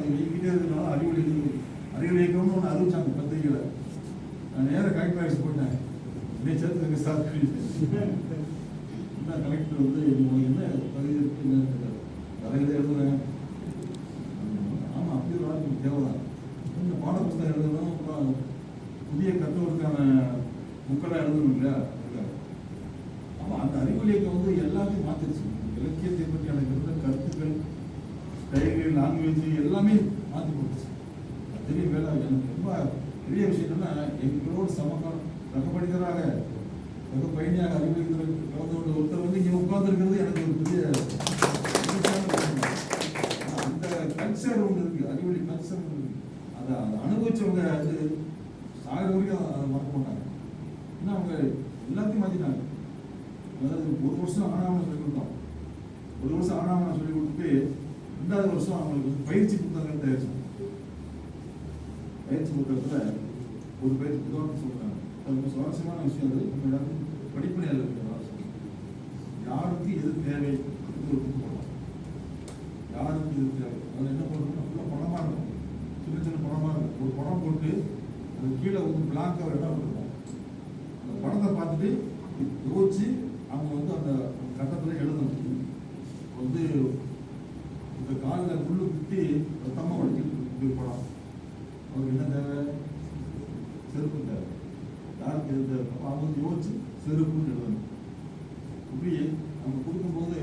அது நீக்கிட்டே இருக்கிறனால அறிவியல் இயக்கம்னு ஒன்று அறிவிச்சாங்க பத்திரிகையில். நான் நேராக கலெக்டர் ஆஃபீஸ் போயிட்டேன். இன்னும் சேர்த்துங்க சார். என்ன கலெக்டர் வந்து உங்களுக்கு என்ன பதிவு இருக்குன்னு கதைகளை எழுதுனேன். ஆமாம், அப்படி ஒரு ஆள் தேவைதான். இந்த பாட புத்தகம் எழுதணும், அப்புறம் புதிய கற்றோருக்கான புக்கெல்லாம் எழுதணும் இல்லையா? ஆமாம், அந்த அறிவியல் இயக்கம் வந்து எல்லாத்தையும் மாற்றிடுச்சு. இலக்கியத்தை பற்றி எனக்கு இருந்த கருத்துக்கள், ஸ்டைல்கள், லாங்குவேஜ் எல்லாமே மாற்றி போட்டுச்சு. பெரிய வேலை. எனக்கு ரொம்ப பெரிய விஷயம் என்னன்னா, எங்களோட சக மனிதராக சக பயணியாக அறிவியல் கலந்து கொண்ட ஒருத்தர் வந்து இங்கே உட்கார்ந்துருக்கிறது எனக்கு ஒரு பெரிய அந்த கல்ச்சர் ஒன்று இருக்கு, அறிவியல் கல்ச்சர் ஒன்று இருக்கு. அதை அனுபவிச்சவங்க அது சாகிற வரைக்கும் அதை மறக்க மாட்டாங்க. ஏன்னா அவங்க எல்லாத்தையும் மாற்றினாங்க. அதாவது ஒரு வருஷம் ஆனாவனம் சொல்லிக் கொடுத்தோம். ஒரு வருஷம் ஆனாவனம் சொல்லிக் கொடுத்துட்டு 2வது வருஷம் அவங்களுக்கு வந்து பயிற்சி புத்தகங்கள் தயாரிச்சோம். பயிற்சி புத்தகத்தில் ஒரு பயிற்சி புத்தகம் சொல்றாங்க. அது ரொம்ப சுவாரஸ்யமான விஷயம். அது நம்ம எல்லாரும் படிப்பனையில் இருக்கிறதா சொல்லுங்க. யாருக்கு எது தேவை அப்படின்னு ஒரு புக்கு போடலாம். யாருக்கு எது தேவை, அதில் என்ன பண்ணுறோம்னா ஃபுல்லாக பணமாக இருக்கும். சின்ன சின்ன பணமாக இருக்கும். ஒரு பணம் போட்டு அது கீழே வந்து பிளாக்காக இடம் இருக்கும். அந்த பணத்தை பார்த்துட்டு யோசிச்சு அவங்க வந்து அந்த கட்டத்தில் எழுதணும். வந்து இந்த காலில் முள்ளு குத்தி ரத்தமாக வடிக்கிட்டு படம். அவருக்கு என்ன தேவை? செருப்பு தேவை. யாருக்கு எது தேவை? அவங்க வந்து யோசிச்சு செருப்புன்னு எழுதணும். இப்படி அவங்க கொடுக்கும்போது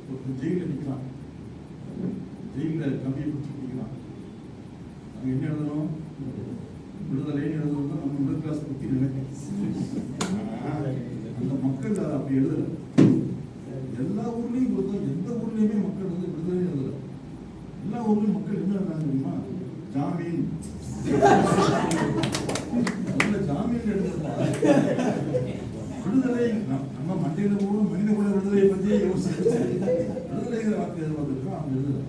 ஒரு ஜெயிலில் நிற்கிறான். ஜெயிலில் கம்பியை பிடிச்சி நிற்கிறான். அங்கே என்ன எழுதணும்? விடுதலைன்னு எழுதணும். நம்ம மிடில் கிளாஸ் பற்றி நினைக்கிறேன். அந்த மக்கள் அதை அப்படி எழுதலை. எல்லா ஊர்லேயும் கொடுத்தோம். எந்த ஊர்லேயுமே மக்கள் வந்து விடுதலை எழுதலை. எல்லா ஊர்லேயும் மக்கள் என்ன எழுதாங்க தெரியுமா? ஜாமீன். ஜாமீன் எழுதுறா விடுதலை. நம்ம மண்டையில கூட மனித குல விடுதலையை பற்றியே யோசிச்சு விடுதலைங்கிற வார்த்தை எதிர்பார்த்துருக்கோம். அவங்க எழுதலை.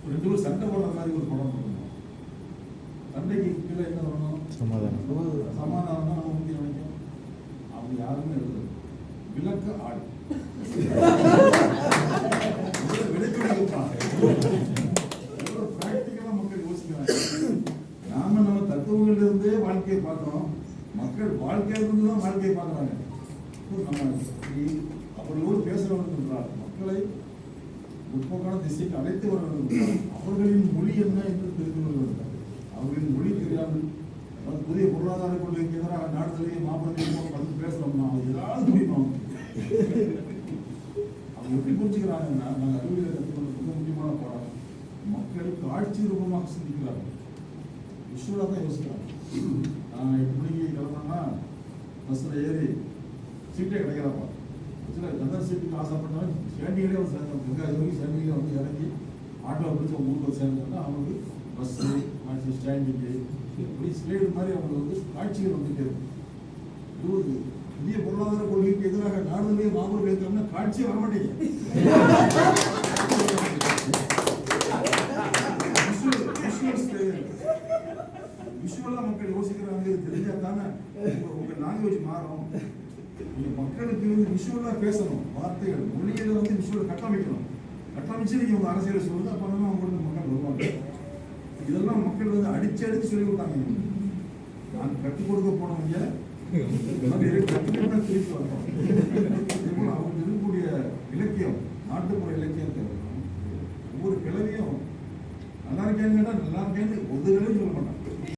2 பேரும் சண்டை போடுற மாதிரி ஒரு படம் பண்ணணும். சண்டைக்கு கீழே என்ன வரணும்? சமாதானம். சமாதானம் தான் நம்ம முக்கியம் நினைக்கும். அவங்க யாருமே எழுதலை. விளக்க ஆடு பிராக்டிக்கலா மக்கள் யோசிக்கிறாங்க. நாம நம்ம தத்துவங்கள்ல இருந்தே வாழ்க்கையை பார்க்கிறோம். மக்கள் வாழ்க்கையில இருந்து தான் வாழ்க்கையை பார்க்கறாங்க. நம்ம அவர்களோடு பேச வேண்டும் என்றால் மக்களை முற்போக்கான திசைக்கு அழைத்து வர வேண்டும். அவர்களின் மொழி என்ன என்று தெரிந்து கொள்ள வேண்டும். அவர்களின் மொழி தெரியாமல் புதிய பொருளாதார கொள்கைக்கு எதிராக நாடுதலையும் மாப்பிள்ளையும் வந்து பேசுறோம்னா ஏதாவது முடியுமா? அவங்க எப்படி புரிஞ்சுக்கிறாங்கன்னா, நாங்கள் அறிவியலை கற்றுக்கொள்ள மிக முக்கியமான பாடம், மக்கள் காட்சி ரூபமாக சிந்திக்கிறார்கள். விஷுவலாக தான் யோசிக்கிறாங்க. நான் 8 மணிக்கு கிளம்புனா பஸ்ஸில் ஏறி சீட்டே கிடைக்கிறப்பா. ஆக்சுவலாக கந்தர் சீட்டுக்கு ஆசைப்பட்டாலும் ஸ்டாண்டிங்லேயே வந்து சேர்ந்தாங்க. வெங்காயம் வரைக்கும் ஸ்டாண்டிங்கில் வந்து இறங்கி ஆட்டோவை பிடிச்சி அவங்க ஊருக்கு சேர்ந்தாங்கன்னா அவங்களுக்கு பஸ்ஸு ஆட்சி ஸ்டாண்டிங்கு இப்படி ஸ்லேடு மாதிரி அவங்களுக்கு வந்து காட்சிகள் வந்துட்டே இருக்கும். இது புதிய பொருளாதார கொள்கைக்கு எதிராக நாடுகளே மாபெரும் பேசுறோம்னா காட்சியே வரமாட்டேங்க. விஷுவலா மக்கள் யோசிக்கிறாங்க. தெரிஞ்சா தானே உங்க லாங்குவேஜ் மாறும். நீங்க மக்களுக்கு வந்து விஷுவலா பேசணும். வார்த்தைகள் மொழியில வந்து விஷுவல் கட்டமைக்கணும். கட்டமைச்சு நீங்க உங்க அரசியல் சொல்லுங்க. அப்பதான் அவங்களுக்கு மக்கள் வருவாங்க. இதெல்லாம் மக்கள் வந்து அடிச்சு அடிச்சு சொல்லி கொடுத்தாங்க. நான் கற்றுக் கொடுக்க போனவங்க அவங்களுக்கு இருக்கக்கூடிய இலக்கியம், நாட்டுப்புற இலக்கியத்தை ஒவ்வொரு கிழமையும் நல்லா இருக்கேன்னு கேட்டா நல்லா இருக்கேன்னு ஒரு